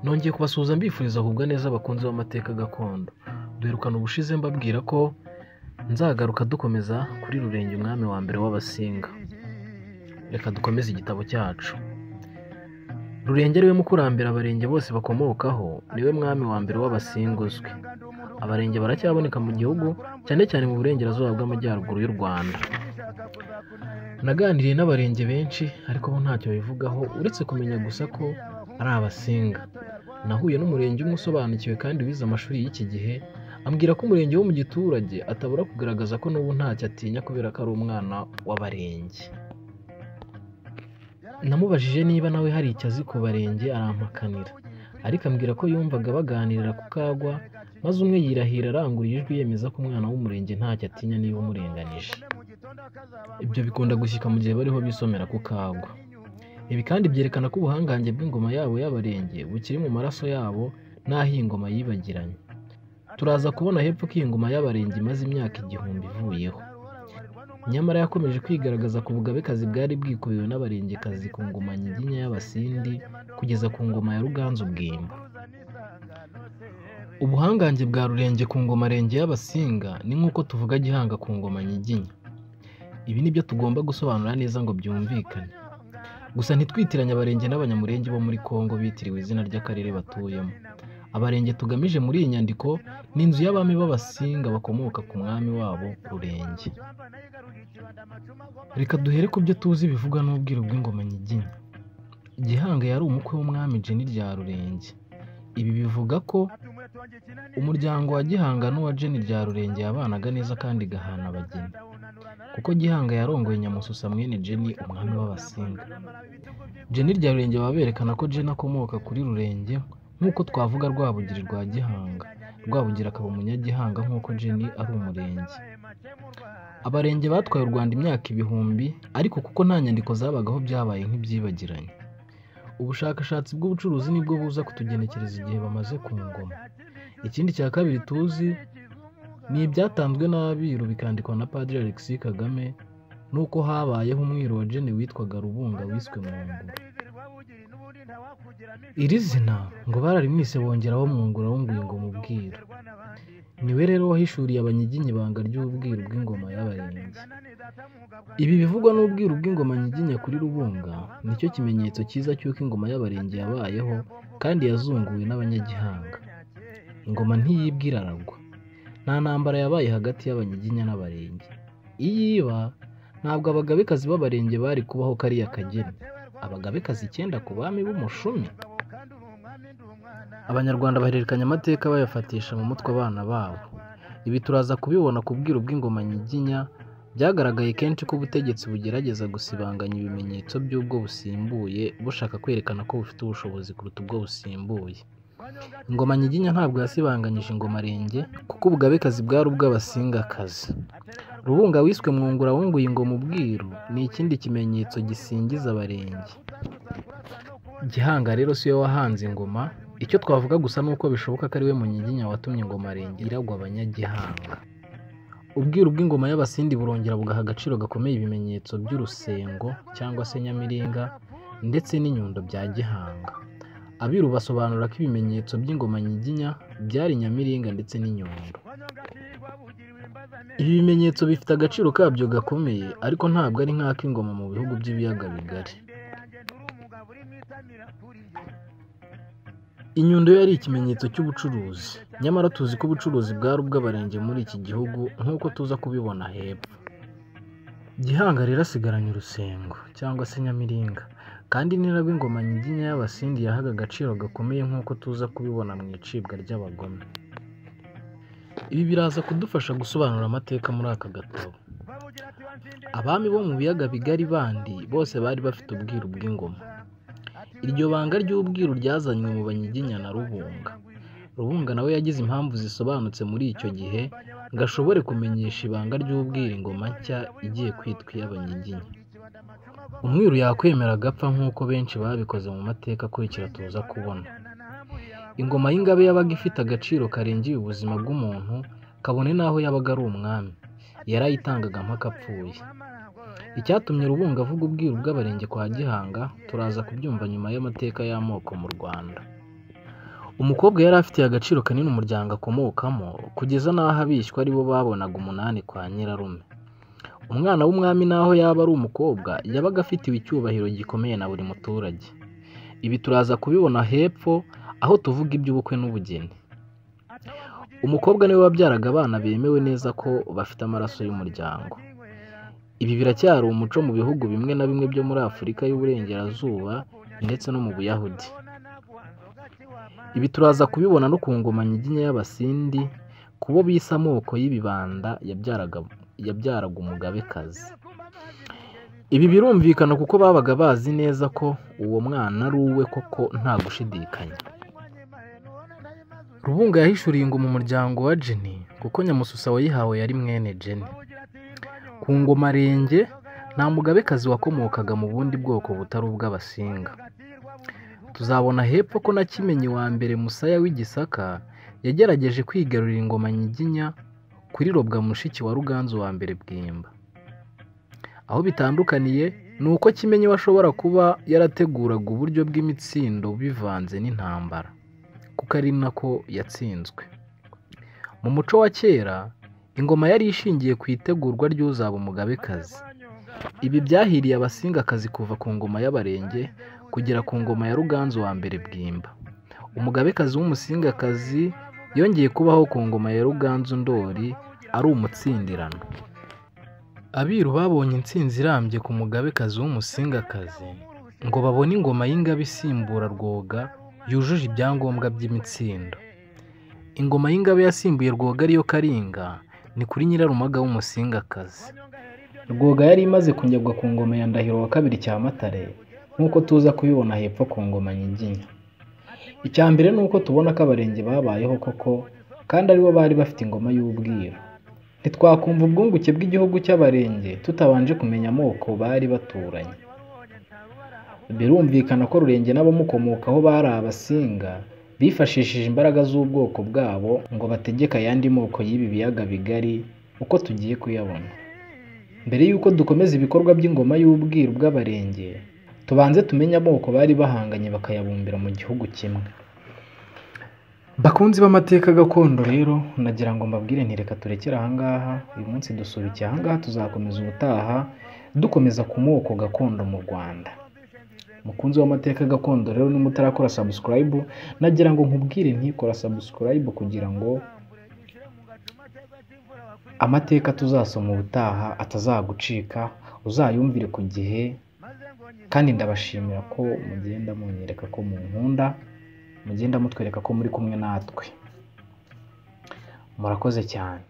Nongeye kubasuhuza mbifuriza kugubwa neza abakunzi b'amateka gakondo. Duherukana ubushize mbabwira ko nzagaruka dukomeza kuri Rurenge umwami wa mbere w'Abasinga. Reka dukomeze igitabo cyacu. Rurenge ariwe mukurambere abarenge bose bakomokaho, niwe mwami wa mbere w'Abasinga uzwi. Abarenge baracyaboneka mu gihugu, cyane cyane mu burengerazuba bw'amajyaruguru y'u Rwanda. Naganiriye n'abarenge benshi ariko bo ntacyo bivugaho uretse kumenya gusa ko ari Abasinga. Nahuye n'umurenge umwe usobanukiwe kandi wize amashuri y'iki gihe, ambwira ko umurenge wo mu giturage atabura kugaragaza ko n'ubu ntacyo atinya kubera ko ari umwana w'abarenge. Namubajije niba nawe hari icyo azi ku barenge arampakanira, ariko ambwira ko yumvaga baganirira ku kagwa, maze umwe yirahira arangurura ijwi yemeza ko umwana w'umurenge ntacyo atinya niba umurenganije. Ibyo bikunda gushyika mu gihe bariho bisomera ku kagwa. Ibi kandi byerekana ko ubuhangange bw'ingoma yabo y'abarenge bukiri mu maraso yabo n'aho iyi ngoma yibagiranye. Turaza kubona hepfo ko iyi ngoma y'abarenge imaze imyaka 1000 ivuyeho. Nyamara yakomeje kwigaragaza ku bugabekazi bwari bwikubiwe n'abarengekazi ku ngoma Nyiginya y'Abasindi kugeza ku ngoma ya Ruganzu Bwimba. Ubuhangange bwa Rurenge ku ngoma Renge y'Abasinga ni nk'uko tuvuga Gihanga ku ngoma Nyiginya. Ibi nibyo tugomba gusobanura neza ngo byumvikane. Gusa ntitwitiranye abarenge n'abanyamurenge bo muri Kongo bitiriwe izina ry'akarere batuyemo. Abarenge tugamije muri iyi nyandiko ni inzu y'abami b'Abasinga bakomoka ku mwami wabo Rurenge. Reka duhere ku byo tuzi bivuga n'ubwiru bw'ingoma Nyiginya. Gihanga yari umukwe w'umwami Jeni rya Rurenge. Ibi bivuga ko umuryango wa Gihanga n'uwa Jeni rya Rurenge yabanaga neza kandi gahana abageni, kuko Gihanga yarongoye Nyamususa mwene Jeni umwami w'Abasinga. Jeni rya Rurenge baberekana ko Jeni akomoka kuri Rurenge nk'uko twavuga Rwabugiri rwa Gihanga. Rwabugira akaba umunyagihanga nk'uko Jeni ari umurenge. Abarenge batwaye u Rwanda imyaka 1000, ariko kuko nta nyandiko zabagaho byabaye nk'ibyibagiranye. Ubushakashatsi bw'ubucuruzi nibwo buza kutugenekereza igihe bamaze ku ngoma. Ikindi cya kabiri tuzi ni ibyatanzwe n'abiru bikandikwa na Padiri Alexis Kagame, nuko habayeho umwiru wa Jeni witwaga Rubunga wiswe Mwungura. Iri zina ngo bararimwise bongeraho Mwungura w'Ingwingo mu bwiru. Niwe rero wahishuriye Abanyiginya ibanga ry'ubwiru bw'ingoma y'Abarenge. Ibi bivugwa n'ubwiru bw'ingoma Nyiginya kuri Rubunga nicyo kimenyetso cyiza cy'uko ingoma y'Abarenge yabayeho kandi yazunguwe n'Abanyagihanga. Ingoma ntiyibwira aragwa. Nta ntambara yabaye hagati y'Abanyiginya n'Abarenge. Iyiba ntabwo abagabekazi b'Abarenge bari kubaho kariya kageni. Abagabekazi 9 ku bami b'Umushumi. Abanyarwanda bahererekanya amateka bayafatisha mu mutwe abana babo. Ibi turaza kubibona ku bwiru bw'ingoma Nyiginya. Byagaragaye kenshi ko ubutegetsi bugerageza gusibanganya ibimenyetso by'ubwo busimbuye bushaka kwerekana ko bufite ubushobozi kuruta ubwo busimbuye. Ingoma Nyiginya ntabwo yasibanganyije ingoma Renge kuko ubugabekazi bwari ubw'Abasingakazi. Rubunga wiswe Mwungura w'Ingwingo mu bwiru ni ikindi kimenyetso gisingiza Abarenge. Gihanga rero siyo wahanze ingoma. Icyo twavuga gusa nuko bishoboka ko ari we Munyiginya watumye ingoma Renge iragwa Abanyagihanga. Ubwiru bw'ingoma y'Abasindi burongera bugaha agaciro gakomeye ibimenyetso by'urusengo cyangwa se nyamiringa ndetse n'inyundo bya Gihanga. Abiru basobanura ko ibimenyetso by'ingoma Nyiginya byari nyamiringa ndetse n'inyundo. Ibi bimenyetso bifite agaciro kabyo gakomeye, ariko ntabwo ari nk'ak'ingoma mu bihugu by'ibiyaga bigari. Inyundo yari ikimenyetso cy'ubucuruzi, nyamara tuzi ko ubucuruzi bwari ubw'Abarenge muri iki gihugu nk'uko tuza kubibona hepfo. Gihanga rero asigaranye urusengo cyangwa se nyamiringa, kandi ni nabwo ingoma Nyiginya y'Abasindi yahaga agaciro gakomeye nk'uko tuza kubibona mu icibwa ry'abagome. Ibi biraza kudufasha gusobanura amateka muri aka gatabo. Abami bo mu biyaga bigari bandi bose bari bafite ubwiru bw'ingoma. Iryo banga ry'ubwiru ryazanywe mu Banyiginya na Rubunga. Rubunga nawe yagize impamvu zisobanutse muri icyo gihe ngo ashobore kumenyesha ibanga ry'ubwiru ingoma nshya igiye kwitwa iy'Abanyiginya. Umwiru yakwemera agapfa nk'uko benshi babikoze mu mateka akurikira tuza kubona. Ingoma y'Ingabe yabaga ifite agaciro karengeye ubuzima bw'umuntu, kabone n'aho yabaga ari umwami, yarayitangaga mpaka apfuye. Icyatumye Rubunga avuga ubwiru bw'Abarenge kwa Gihanga turaza kubyumva nyuma y'amateka y'amoko mu Rwanda. Umukobwa yari afitiye agaciro kanini umuryango akomokamo, kugeza n'aho abishywa ari bo babonaga umunani kwa nyirarume. Umwana w'umwami naho yaba ari umukobwa yabaga afitiwe icyubahiro gikomeye na buri muturage. Ibi turaza kubibona hepfo aho tuvuga iby'ubukwe n'ubugeni. Umukobwa niwe wabyaraga abana bemewe neza ko bafite amaraso y'umuryango. Ibi biracyari umuco mu bihugu bimwe na bimwe byo muri Afurika y'Uburengerazuba ndetse no mu Buyahudi. Ibi turaza kubibona no ku ngoma nyiginya y'Abasindi, kubo bise amoko y'ibibanda yabyaraga umugabekazi. Ibi birumvikana kuko babaga bazi neza ko uwo mwana ari uwe koko nta gushidikanya. Rubunga yahishuriye ingoma umuryango wa Jeni kuko Nyamususa wayihawe yari mwene Jeni. Ku ngoma Renge nta mugabekazi wakomokaga mu bundi bwoko butari ubw'Abasinga. Tuzabona hepfo ko na Kimenyi wa mbere Musaya w'Igisaka yagerageje kwigarurira ingoma Nyiginya kuri Robwa mushiki wa Ruganzu wa mbere Bwimba. Aho bitandukaniye ni uko Kimenyi washobora kuba yarateguraga uburyo bw'imitsindo bivanze n'intambara, kuko ari nako yatsinzwe. Mu muco wa kera ingoma yari ishingiye ku itegurwa ry'uzaba umugabekazi. Ibi byahiriye Abasingakazi kuva ku ngoma y'Abarenge kugera ku ngoma ya Ruganzu wa mbere Bwimba. Umugabekazi w'Umusingakazi yongeye kubaho ku ngoma ya Ruganzu Ndori ari umutsindirano. Abiru babonye intsinzi irambye ku mugabekazi w'Umusingakazi ngo babone ingoma y'Ingabe isimbura Rwoga yujuje ibyangombwa by'imitsindo. Ingoma y'Ingabe yasimbuye Rwoga ariyo Karinga ni kuri Nyirarumaga w'Umusingakazi. Rwoga yari imaze kunyagwa ku ngoma ya Ndahiro wa kabiri Cyamatare nk'uko tuza kubibona hepfo ku ngoma Nyiginya. Icya mbere ni uko tubona ko Abarenge babayeho koko kandi aribo bari bafite ingoma y'ubwiru. Ntitwakumva ubwunguke bw'igihugu cy'Abarenge tutabanje kumenya amoko bari baturanye. Birumvikana ko Rurenge n'abamukomokaho bari Abasinga bifashishije imbaraga z'ubwoko bwabo ngo bategeke ayandi moko y'ibi biyaga bigari uko tugiye kuyabona. Mbere y'uko dukomeza ibikorwa by'ingoma y'ubwiru bw'Abarenge, tubanze tumenye amoko bari bahanganye bakayabumbira mu gihugu kimwe. Bakunzi b'amateka gakondo rero nagira ngo mbabwire nti reka turekere ahangaha. Uyu munsi dusubikiye ahangaha, tuzakomeza ubutaha dukomeza ku moko gakondo mu Rwanda. Mukunzi w'amateka gakondo rero ni mutarakora subscribe, nagira ngo nkubwire ntikora subscribe kugira ngo amateka tuzasoma ubutaha atazagucika, uzayumvire ku gihe. Kandi ndabashimira ko mugenda munyereka ko munkunda, mugenda mutwereka ko muri kumwe natwe. Murakoze cyane.